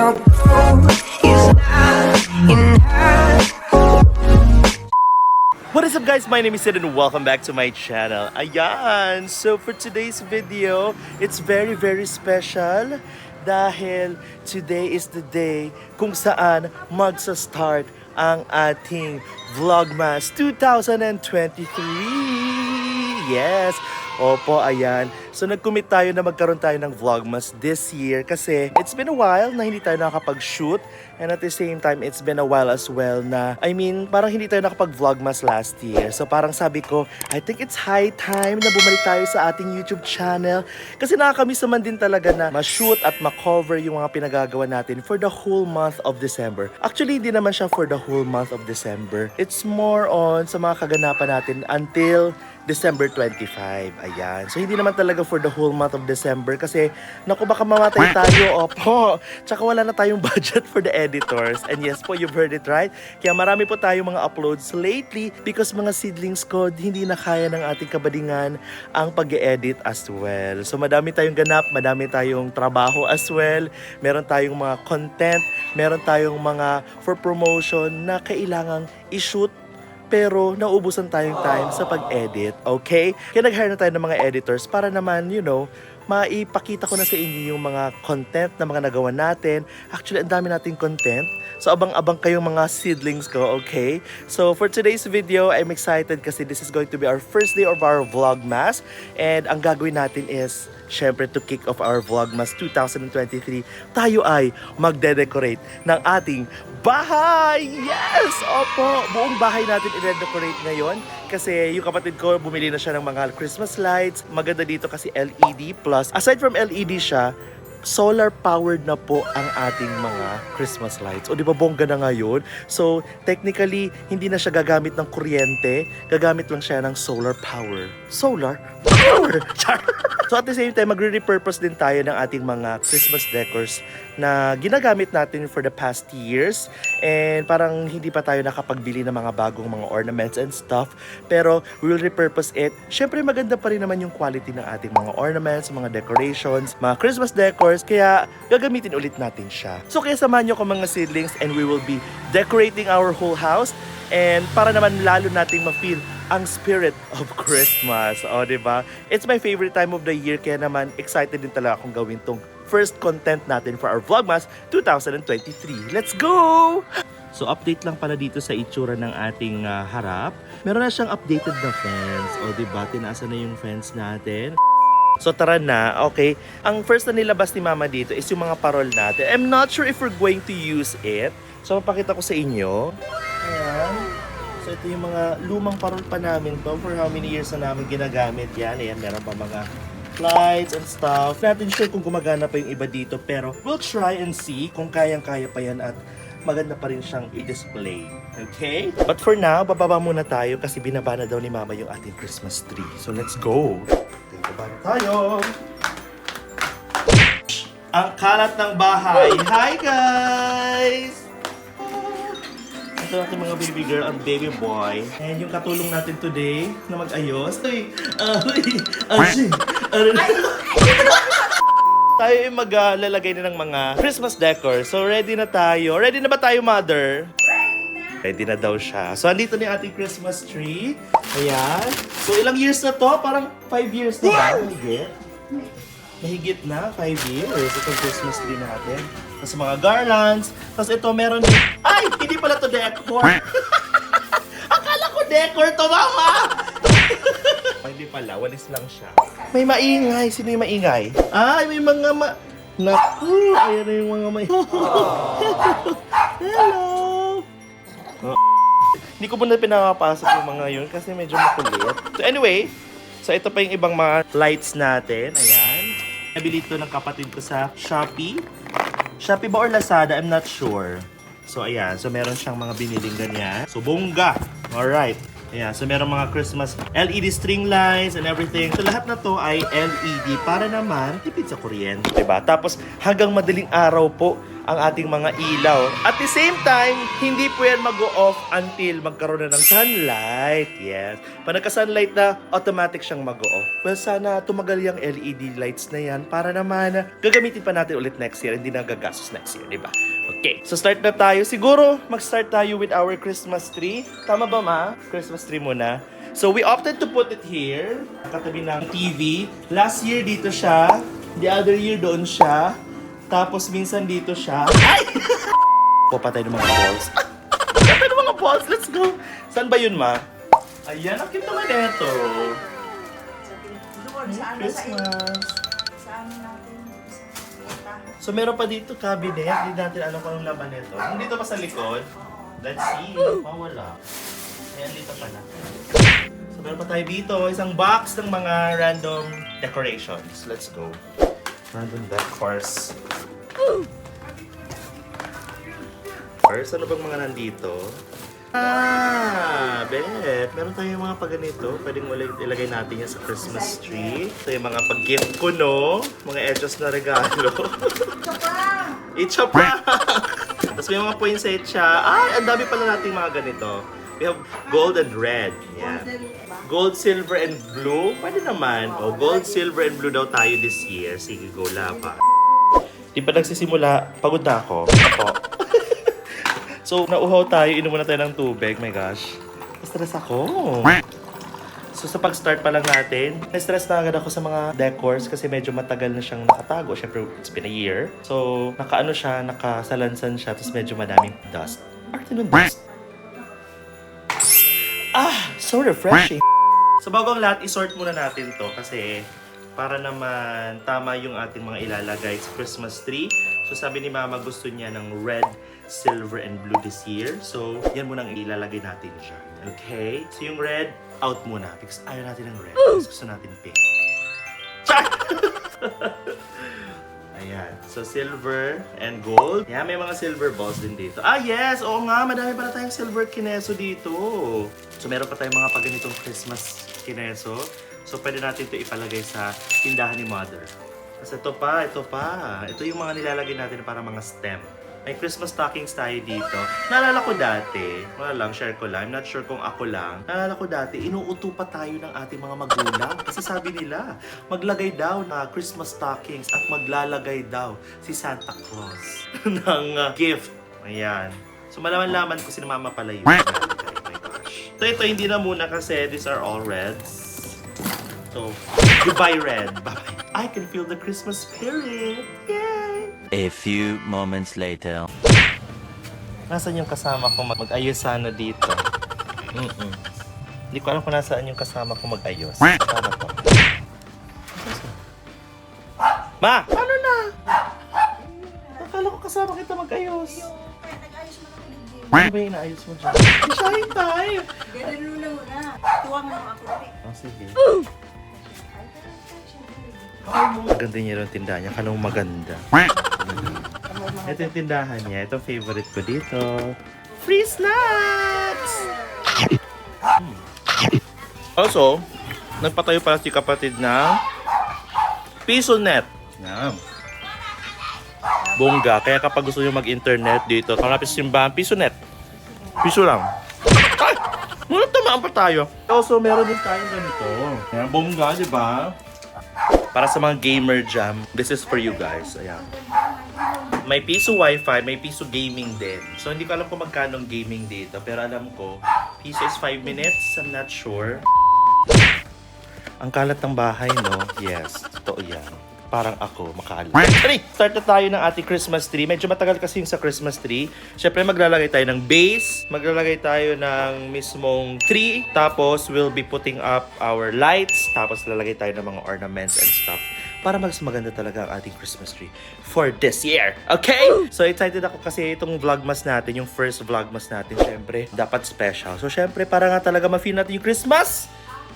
Your boat is not in hand. What is up guys, my name is Sid and welcome back to my channel. Ayan, so for today's video, it's very special dahil today is the day kung saan magsa-start ang ating Vlogmas 2023. Yes! Opo, ayan. So nag-commit tayo na magkaroon tayo ng Vlogmas this year kasi it's been a while na hindi tayo nakakapag-shoot and at the same time, it's been a while as well na, parang hindi tayo nakapag-Vlogmas last year. So parang sabi ko, I think it's high time na bumalik tayo sa ating YouTube channel kasi nakakamiss naman din talaga na ma-shoot at ma-cover yung mga pinagagawa natin for the whole month of December. Actually, hindi naman siya for the whole month of December. It's more on sa mga kaganapan natin until December 25. Ayan. So, hindi naman talaga for the whole month of December kasi, naku, baka mamatay tayo. Opo. Tsaka wala na tayong budget for the editors. And yes po, you've heard it right. Kaya marami po tayong mga uploads lately because mga seedlings ko, hindi na kaya ng ating kabadingan ang pag-edit as well. So, madami tayong ganap, madami tayong trabaho as well. Meron tayong mga content, meron tayong mga for promotion na kailangang i-shoot pero nauubusan tayong time sa pag-edit, okay? Kaya nag-hire na tayo ng mga editors para naman, maipakita ko na sa inyo yung mga content na mga nagawa natin. Actually, ang dami nating content. So, abang-abang kayong mga seedlings ko, okay? So, for today's video, I'm excited kasi this is going to be our first day of our Vlogmas. And ang gagawin natin is, syempre, to kick off our Vlogmas 2023, tayo ay magde-decorate ng ating bahay! Yes! Opo! Buong bahay natin i-decorate ngayon kasi yung kapatid ko bumili na siya ng mga Christmas lights. Maganda dito kasi LED plus. Aside from LED siya, solar powered na po ang ating mga Christmas lights. O di ba bongga na ngayon? So, technically, hindi na siya gagamit ng kuryente. Gagamit lang siya ng solar power. Solar power! So at the same time, magre-repurpose din tayo ng ating mga Christmas decors na ginagamit natin for the past years. And parang hindi pa tayo nakapagbili ng mga bagong mga ornaments and stuff. Pero we will repurpose it. Syempre maganda pa rin naman yung quality ng ating mga ornaments, mga decorations, mga Christmas decors. Kaya gagamitin ulit natin siya. So kaya samahan nyo ko mga seedlings and we will be decorating our whole house. And para naman lalo nating ma-feel ang spirit of Christmas. O, diba? It's my favorite time of the year. Kaya naman, excited din talaga akong gawin tong first content natin for our Vlogmas 2023. Let's go! So, update lang pala dito sa itsura ng ating harap. Meron na siyang updated na fence. O, diba? Tinaasa na yung fence natin. So tara na, okay? Ang first na nilabas ni Mama dito is yung mga parol natin. I'm not sure if we're going to use it. So, mapakita ko sa inyo. Ayan. So, ito yung mga lumang parol pa namin to. For how many years na namin ginagamit yan. Ayan, meron pa mga lights and stuff. Natin sure kung gumagana pa yung iba dito. Pero, we'll try and see kung kayang-kaya pa yan at maganda pa rin siyang i-display. Okay? But for now, bababa muna tayo kasi binaba na daw ni Mama yung ating Christmas tree. So, let's go! Bababa na tayo! Ang kalat ng bahay! Hi, guys! Ito natin mga baby girl at baby boy. And yung katulong natin today na mag-ayos. Tayo ay maglalagay na ng mga Christmas decor. So ready na tayo. Ready na ba tayo, mother? Ready na daw siya. So andito na yung ating Christmas tree. Ayan. So ilang years na to? Parang 5 years na ba? Mahigit? Mahigit na, 5 years. Itong Christmas tree natin. Tapos mga garlands. Tapos ito meron din. Ay! Hindi pala to decor. Akala ko decor to, Mama! Hindi pala, walis lang siya. May maingay. Sino yung maingay? Ay, may mga Naku! Ayan na yung mga Hello! Hindi ko muna pinapapasok yung mga yun kasi medyo makulit. So anyway, so ito pa yung ibang mga lights natin. Ayan. Nabili ito ng kapatid ko sa Shopee. Shopee ba or Lazada? I'm not sure. So, ayan. So, meron siyang mga biniling ganyan. So, bongga! Alright. Ayan. So, meron mga Christmas LED string lights and everything. So, lahat na to ay LED para naman tipid sa kuryente. Diba? Tapos, hanggang madaling araw po ang ating mga ilaw. At the same time, hindi po yan mag-off until magkaroon na ng sunlight. Yes. Pag nagka-sunlight na, automatic siyang mag-off. Well, sana tumagal yung LED lights na yan para naman gagamitin pa natin ulit next year. Hindi na gagastos next year, di ba? Okay, so start na tayo. Siguro, mag-start tayo with our Christmas tree. Tama ba, ma? Christmas tree muna. So, we opted to put it here. Katabi ng TV. Last year, dito siya. The other year, doon siya. Tapos minsan dito siya. Ay! Papatay ng mga balls. Papatay ng mga balls. Let's go. Saan ba yun, ma? Ayan, ang cute naman ito. Christmas. So meron pa dito cabinet. Hindi natin alam kung anong laman nito. Dito pa sa likod. Let's see. Mawala. Ayan, dito pala. So meron pa tayo dito. Isang box ng mga random decorations. Let's go. Random decors. First, ano bang mga nandito? Bet. Meron tayong mga paganito. Pwedeng ilagay natin yan sa Christmas tree. Ito yung mga pag-gift ko, no? Mga edges na regalo. Itcha pa! Tapos may mga poinsettia. Ay, ang dami pala nating mga ganito. We have gold and red. Yan. Gold, silver, and blue. Pwede naman. O, gold, silver, and blue daw tayo this year. Sige, go lapa. Di pa nagsisimula, pagod na ako. So, nauhaw tayo, inom muna tayo ng tubig. My gosh. Na-stress ako. So, sa pag-start pa lang natin, na-stress na agad ako sa mga decors kasi medyo matagal na siyang nakatago. Siyempre, it's been a year. So, nakaano siya, nakasalansan siya, tapos medyo madaming dust. Arte ng dust. So refreshing. So, bago ang lahat, isort muna natin to kasi para naman tama yung ating mga ilalagay sa Christmas tree. So, sabi ni Mama, gusto niya ng red, silver, and blue this year. So, yan muna ang ilalagay natin dyan. Okay? So, yung red, out muna. Because ayaw natin ng red. Because gusto natin pink. Char! Ayan. So, silver and gold. Yan, may mga silver balls din dito. Yes! Oo nga, madami pala tayong silver kineso dito. So, meron pa tayong mga paganitong Christmas kineso. So, pwede natin ito ipalagay sa tindahan ni Mother. Kasi ito pa. Ito yung mga nilalagay natin para mga stem. May Christmas stockings tayo dito. Naalala ko dati, wala lang, share ko lang. I'm not sure kung ako lang. Naalala ko dati, inuuto pa tayo ng ating mga magulang. Kasi sabi nila, maglagay daw na Christmas stockings at maglalagay daw si Santa Claus ng gift. Ayan. So malaman-laman ko si Mama pala yun. Oh my gosh. So ito, hindi na muna kasi these are all reds. So, goodbye red. Bye-bye. I can feel the Christmas spirit. Yay! A few moments later. Nasaan yung kasama ko mag-ayos sana dito? Hindi ko alam kung nasaan yung kasama ko mag-ayos. Tama to. Ma! Ano na? Akala ko kasama kita mag-ayos. Ano ba yung inaayos mo dyan? Shine time! Ganun muna. Tuwang mo ako. Oh, sige. Maganda niya yung tindahan niya. Kanong maganda. Ito yung tindahan niya. Ito favorite ko dito. Free snacks! Also, nagpatayo pala si kapatid na PisoNet. Yan. Bongga. Kaya kapag gusto nyo mag-internet dito, kalapit sa simbahan, PisoNet. Piso lang. Ay! Muna tamaan pa tayo. Also, meron din tayong ganito. Yan, bongga, di ba? Para sa mga gamer jam, this is for you guys. Ayan. May piso wifi, may piso gaming din. So, hindi ko alam kung magkano ang gaming dito. Pero alam ko, piso is 5 minutes. I'm not sure. Ang kalat ng bahay, no? Yes, totoo yan. Parang ako, makalat. Sorry, start na tayo ng ating Christmas tree. Medyo matagal kasi yung sa Christmas tree. Siyempre, maglalagay tayo ng base. Maglalagay tayo ng mismong tree. Tapos, we'll be putting up our lights. Tapos, lalagay tayo ng mga ornaments and stuff. Para mas maganda talaga ang ating Christmas tree for this year. Okay? So, excited ako kasi itong vlogmas natin, yung first vlogmas natin, syempre, dapat special. So, syempre, para nga talaga ma-feel natin yung Christmas,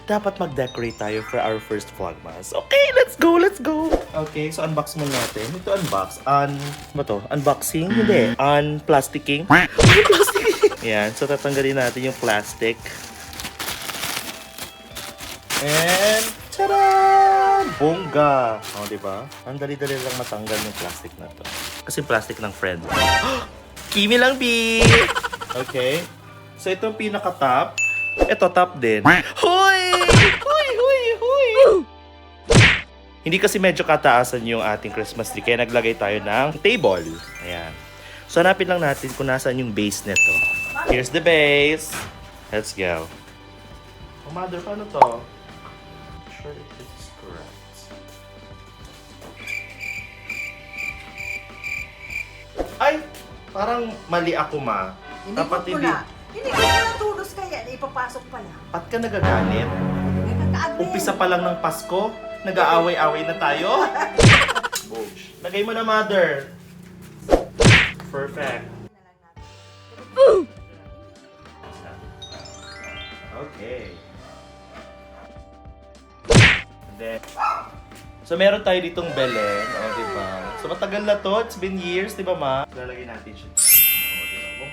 dapat mag-decorate tayo for our first vlogmas. Okay, let's go, let's go! Okay, so unbox muna natin. Ito unbox. Ba to? Unboxing? Hindi. Unplasticking? Unplasticking! Yan, so tatanggalin natin yung plastic. And, tadaan! Bongga! O, diba? Ang dali-dali lang matanggal yung plastic na to. Kasi plastic ng friend. Kimi lang, B! Okay. So, ito yung pinaka-top. Ito, top din. Hoy! Hoy! Hoy! Hoy! Hindi kasi medyo kataasan yung ating Christmas tree. Kaya naglagay tayo ng table. Ayan. So, hanapin lang natin kung nasaan yung base nito. Here's the base. Let's go. Oh, mother, paano to? Sure if this is correct. Ay! Parang mali ako, ma. Hindi ko na. Hindi ko na tulos kaya. Ipapasok pa lang. Ba't ka nagagalit? Nakakaagay. Umpisa pa lang ng Pasko, nag-aaway-away na tayo. Bosh. Lagay mo na, mother. Perfect. Okay. And then, so meron tayo ditong Belen, o diba? So matagal na to, it's been years, diba ma? Lalagay natin siya. O, diba?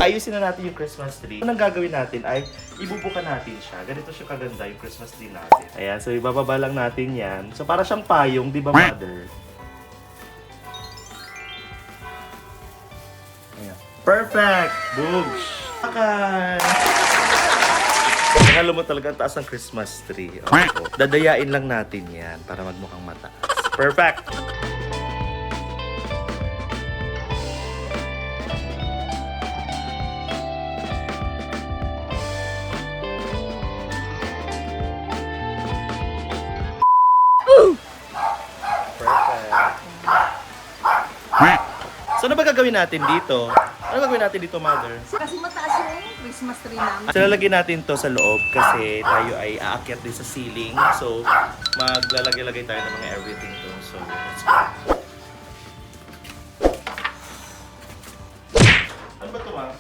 Ayusin na natin yung Christmas tree. Unang gagawin natin ay ibubuka natin siya. Ganito siya kaganda yung Christmas tree natin. Ayan, so ibababa lang natin yan. So para siyang payong, diba mother? Ayan. Perfect! Boogs! Okay! Nakalo mo talaga ang taas ng Christmas tree. Opo. Dadayain lang natin yan para magmukhang mataas. Perfect! Perfect. So ano ba gagawin natin dito? Ano gagawin natin dito, mother? Kasi mataas yung Christmas tree namin. So, lalagyan natin to sa loob kasi tayo ay aakyat din sa ceiling. So, maglalagay-lagay tayo ng mga everything to. So, let's go. Ano ba ito, ma?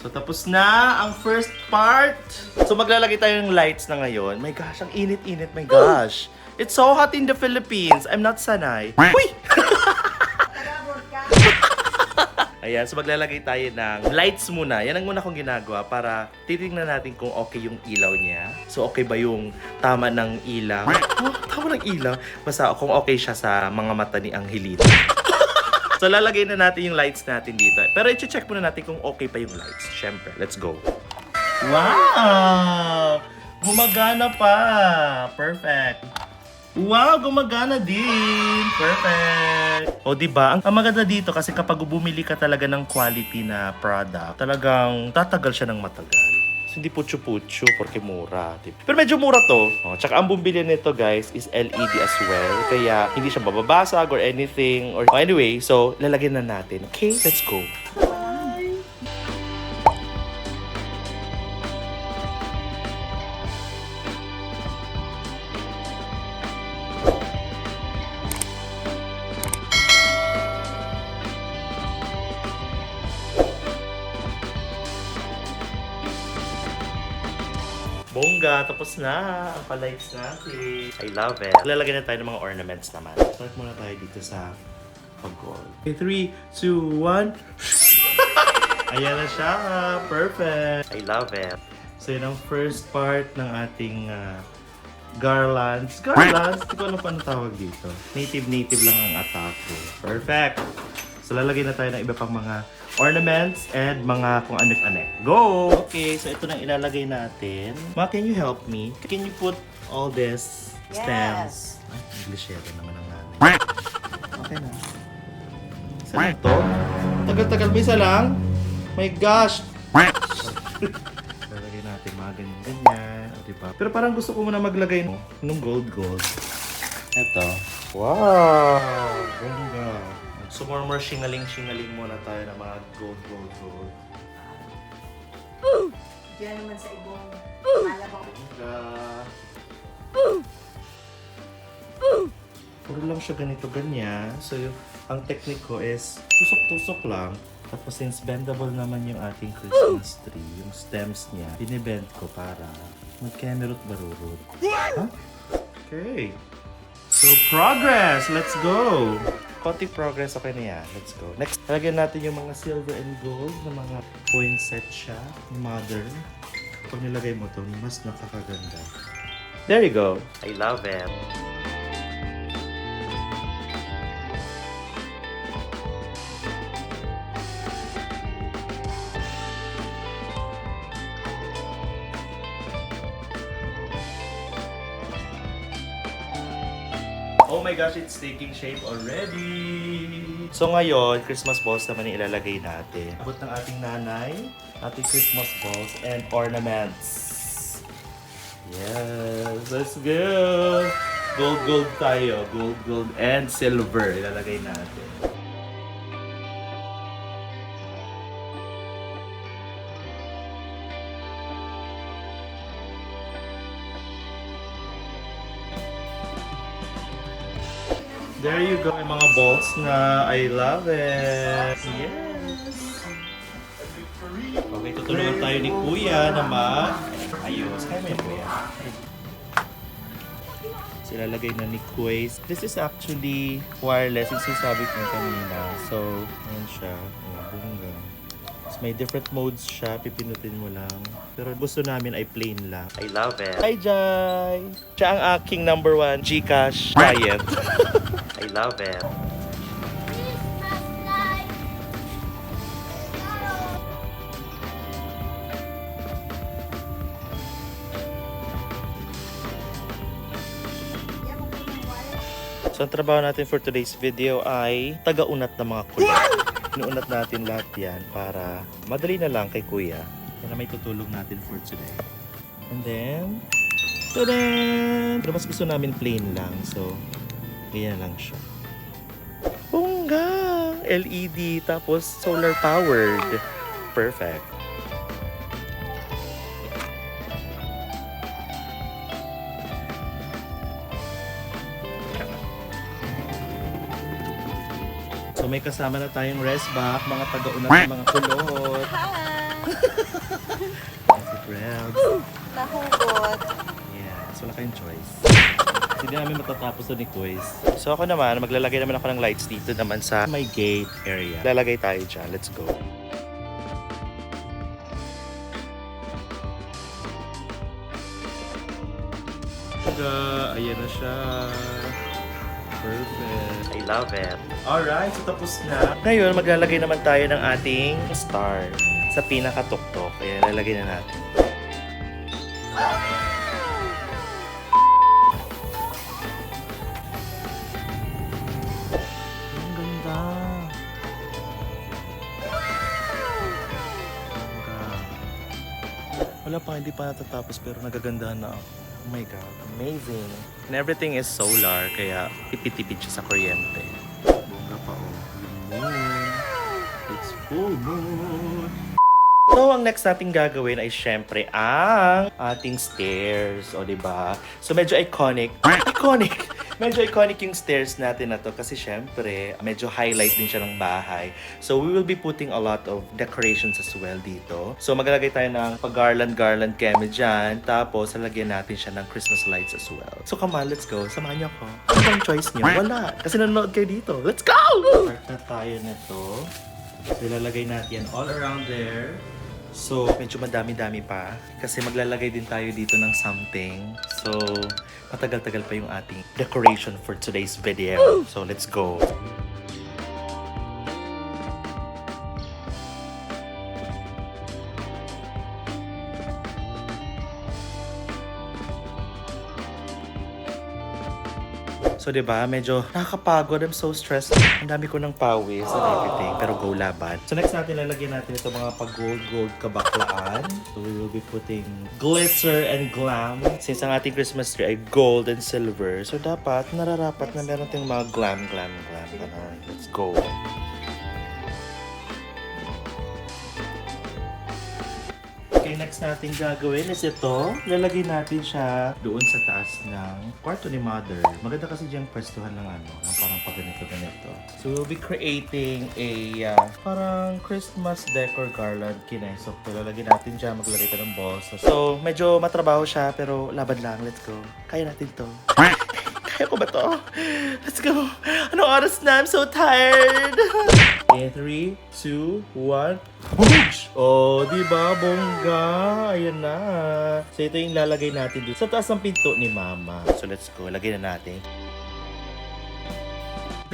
So, tapos na ang first part. So, maglalagay tayo ng lights na ngayon. My gosh, ang init-init. My gosh. It's so hot in the Philippines. I'm not sanay. Uy! Tagabot ka. Ayan, so maglalagay tayo ng lights muna. Yan ang muna kong ginagawa para titingnan natin kung okay yung ilaw niya. So, okay ba yung tama ng ilaw? Oh, tama ng ilaw? Basta kung okay siya sa mga mata ni Angelita. So, lalagay na natin yung lights natin dito. Pero i-check muna natin kung okay pa yung lights. Siyempre, let's go. Wow! Gumagana pa! Perfect! Wow, gumagana din. Perfect. O, diba? Ang maganda dito kasi kapag bumili ka talaga ng quality na product, talagang tatagal siya ng matagal. So, hindi putyo-putyo porque mura. Diba? Pero medyo mura to. O, tsaka ang bumili nito, guys, is LED as well. Kaya hindi siya mababasag or anything. Anyway, so lalagyan na natin. Okay, let's go. Bongga, tapos na ang pa-lights natin. I love it. Lalagyan na tayo ng mga ornaments naman. Start muna tayo dito sa pag-gold. Okay, 3, 2, 1. Ayan na siya. Perfect. I love it. So, yun ang first part ng ating garlands. Garlands? Hindi ko alam paano tawag dito. Native lang ang atake. Perfect. So, lalagyan na tayo ng iba pang mga ornaments and mga kung anek-anek. Go! Okay, so ito na ilalagay natin. Ma, can you help me? Can you put all this stems? Ay, Englishero naman ang nanay. Okay na. Isa lang to? Tagal-tagal, may isa lang? My gosh! Lalagay natin mga ganyan-ganyan. O, diba? Pero parang gusto ko muna maglagay ng gold. Ito. Wow! Ganda. So, more shingaling-shingaling muna tayo ng mga gold. Diyan naman sa ibong malabang. Puro lang siya ganito-ganyan. So, ang technique ko is tusok-tusok lang. Tapos, since bendable naman yung ating Christmas tree, yung stems niya, binibend ko para magkemerot-barurot. Huh? Okay. So, progress! Let's go! Konting progress, okay na yan. Let's go. Next, lagyan natin yung mga silver and gold na mga poinsettia, mother. Pag nilagay mo to, mas nakakaganda. There you go. I love it. Oh my gosh, it's taking shape already. So ngayon, Christmas balls naman yung ilalagay natin. Abot ng ating nanay, ating Christmas balls and ornaments. Yes, let's go! Gold tayo. Gold and silver ilalagay natin. There you go, yung mga balls na I love it. Yes! Okay, tutulungan tayo ni Kuya na ayos. Kaya mo yan, Kuya. So, ilalagay na ni Kuya. This is actually wireless. Yung sinasabi ko kanina. So, ayan siya. Bongga. So, may different modes siya. Pipinutin mo lang. Pero gusto namin ay plain lang. I love it. Hi, Jai! Siya ang aking number 1 Gcash client. I love it. So, ang trabaho natin for today's video ay taga-unat ng mga kulay. Inuunat natin lahat yan para madali na lang kay Kuya. Yan na may tutulong natin for today. And then, tada! Pero mas gusto namin plain lang. So, ganyan lang siya. Bongga! LED tapos solar powered. Perfect. So may kasama na tayong rest back, mga taga-unat ng mga kulot. Si Frebs. Nahugot. Yes, wala kayong choice. Hindi namin matatapos to ni Quiz. So ako naman, maglalagay naman ako ng lights dito naman sa my gate area. Lalagay tayo dyan. Let's go. Ayan na siya. Perfect. I love it. Alright, so tapos na. Ngayon, maglalagay naman tayo ng ating star sa pinakatuktok. Ayan, lalagay na natin. Ang ganda. Wala pa, hindi pa natatapos pero nagagandahan na ako. Oh my God, amazing. And everything is solar, kaya tipid-tipid siya sa kuryente. Bunga pa oh. Moon. It's full moon. So, ang next natin gagawin ay syempre ang ating stairs. O, diba? So, medyo iconic. Medyo iconic yung stairs natin na to kasi syempre, medyo highlight din siya ng bahay. So, we will be putting a lot of decorations as well dito. So, maglalagay tayo ng pag-garland keme dyan. Tapos, lalagyan natin siya ng Christmas lights as well. So, come on, let's go. Samahan niyo ako. Ano bang choice niyo? Wala. Kasi nanonood kayo dito. Let's go! Start na tayo nito. So, ilalagay natin yan all around there. So, medyo madami-dami pa. Kasi maglalagay din tayo dito ng something. So, matagal-tagal pa yung ating decoration for today's video. So, let's go. So, diba, medyo nakakapagod. I'm so stressed. Ang dami ko ng pawis and everything. Pero go laban. So, next natin, lalagyan natin ito mga pag-gold kabaklaan. So, we will be putting glitter and glam. Since ang ating Christmas tree ay gold and silver. So, dapat, nararapat na meron tayong mga glam. Let's go. Okay, next natin gagawin is ito. Lalagay natin siya doon sa taas ng kwarto ni Mother. Maganda kasi diyang pwestuhan ng ng parang pag-ganito. So, we'll be creating a parang Christmas decor garland kinesok. So, lalagay natin dyan. Maglalagay ka ng balls. So, medyo matrabaho siya pero laban lang. Let's go. Kaya natin to. Kaya ko ba to? Let's go. Anong oras na? I'm so tired. Okay, 3, 2, 1. Boosh! Oh, diba? Bongga. Ayan na. So, ito yung lalagay natin doon sa taas ng pinto ni Mama. So, let's go. Lagay na natin.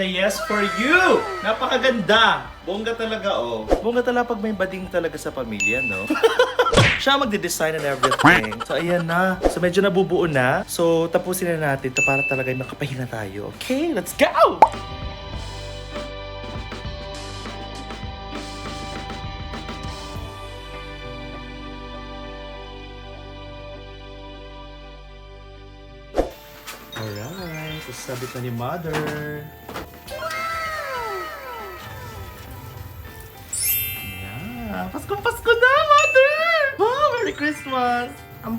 The yes for you! Napakaganda! Bongga talaga, oh. Bongga talaga pag may bading talaga sa pamilya, no? Siya magde-design and everything. So, ayan na. So, medyo nabubuo na. So, tapusin na natin ito para talaga makapahinga tayo. Okay, let's go! Alright, so sabit na ni Mother. Yeah, Pasko na, Mother! Wow, Merry Christmas! Ang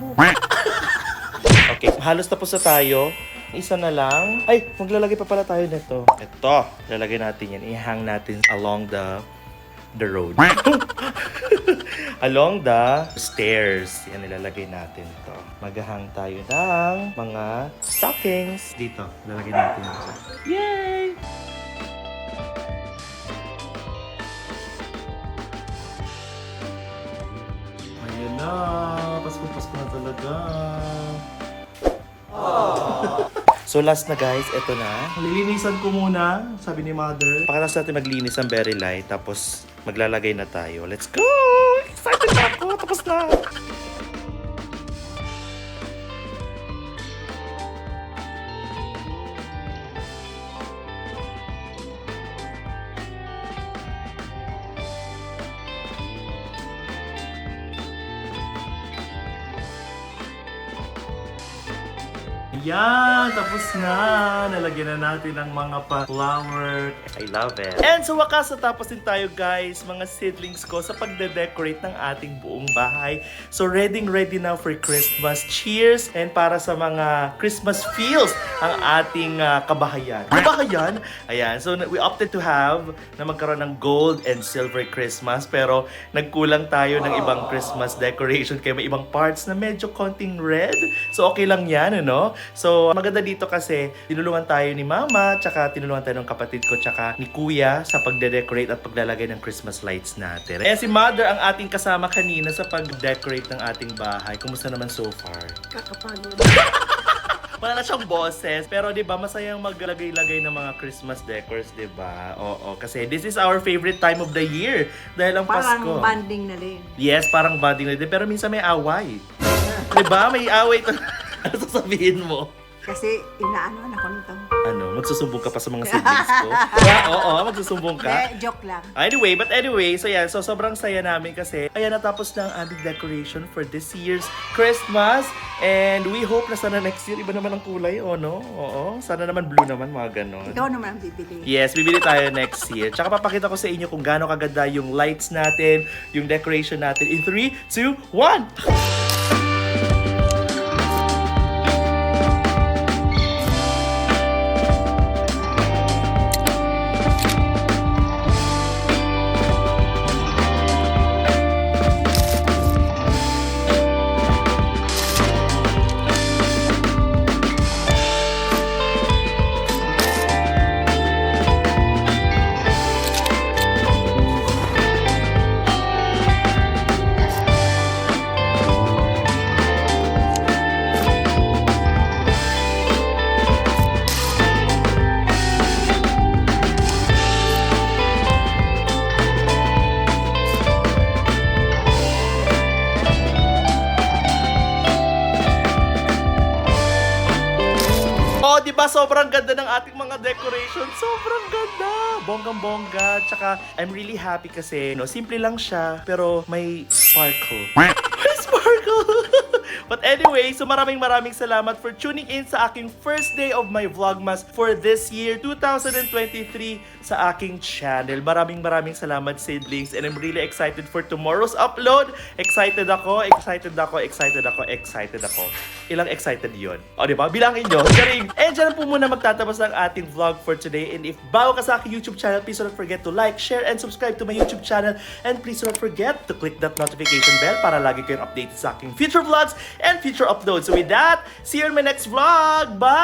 Okay, halos tapos na tayo. Isa na lang. Ay, maglalagay pa pala tayo nito. Ito, lalagay natin yan. I-hang natin along the road. Along the stairs. Yan, ilalagay natin to. Maghahang tayo ng mga stockings. Dito, lalagay natin ito. Yay! Ayan na. Pasko na talaga. So last na guys, eto na. Lilinisan ko muna, sabi ni Mother. Pagkatapos natin maglinis ang very light, tapos maglalagay na tayo. Let's go! Excited na ako! Tapos na! Yan! Tapos na! Nalagyan na natin ang mga pa-flower. I love it. And sa wakas, natapos din tayo guys, mga seedlings ko sa pagde-decorate ng ating buong bahay. So ready now for Christmas. Cheers! And para sa mga Christmas feels ang ating kabahayan. Kabahayan? Ayan. So we opted to have na magkaroon ng gold and silver Christmas. Pero nagkulang tayo ng ibang Christmas decoration kaya may ibang parts na medyo konting red. So okay lang yan, ano? So, maganda dito kasi tinulungan tayo ni Mama, tsaka tinulungan tayo ng kapatid ko, tsaka ni Kuya sa pagde-decorate at paglalagay ng Christmas lights natin. Ayan si Mother ang ating kasama kanina sa pag-decorate ng ating bahay. Kumusta naman so far? Kakapagod. Wala na siyang boses, pero 'di ba masayang maglagay-lagay ng mga Christmas decors, 'di ba? Oo, kasi this is our favorite time of the year dahil ang Parang Pasko. banding na rin. Yes, parang bonding na din, pero minsan may away. 'Di ba? May away to. Ano sasabihin mo? Kasi inaanoan ako nito. Ano, magsusumbong ka pa sa mga siblings ko? Oo, magsusumbong ka. Joke lang. Anyway, so yan, so sobrang saya namin kasi ayan, natapos na ang aming decoration for this year's Christmas. And we hope na sana next year, iba naman ang kulay, no? Oo, sana naman blue naman, mga ganon. Ikaw naman ang bibili. Yes, bibili tayo next year. Tsaka papakita ko sa inyo kung gaano kaganda yung lights natin, yung decoration natin in 3, 2, 1! Oh, di ba sobrang ganda ng ating mga decoration? Sobrang ganda! Bonggang-bongga. Tsaka, I'm really happy kasi, simple lang siya, pero may sparkle. May sparkle! But anyway, so maraming salamat for tuning in sa aking first day of my Vlogmas for this year, 2023, sa aking channel. Maraming salamat, siblings, and I'm really excited for tomorrow's upload. Excited ako. Ilang excited yon? O, diba? Bilangin nyo. Garing! And dyan po muna magtatapos ang ating vlog for today. And if bago ka sa aking YouTube channel, please don't forget to like, share, and subscribe to my YouTube channel. And please don't forget to click that notification bell para lagi kayong updated sa aking future vlogs and future uploads. So with that, see you in my next vlog. Bye!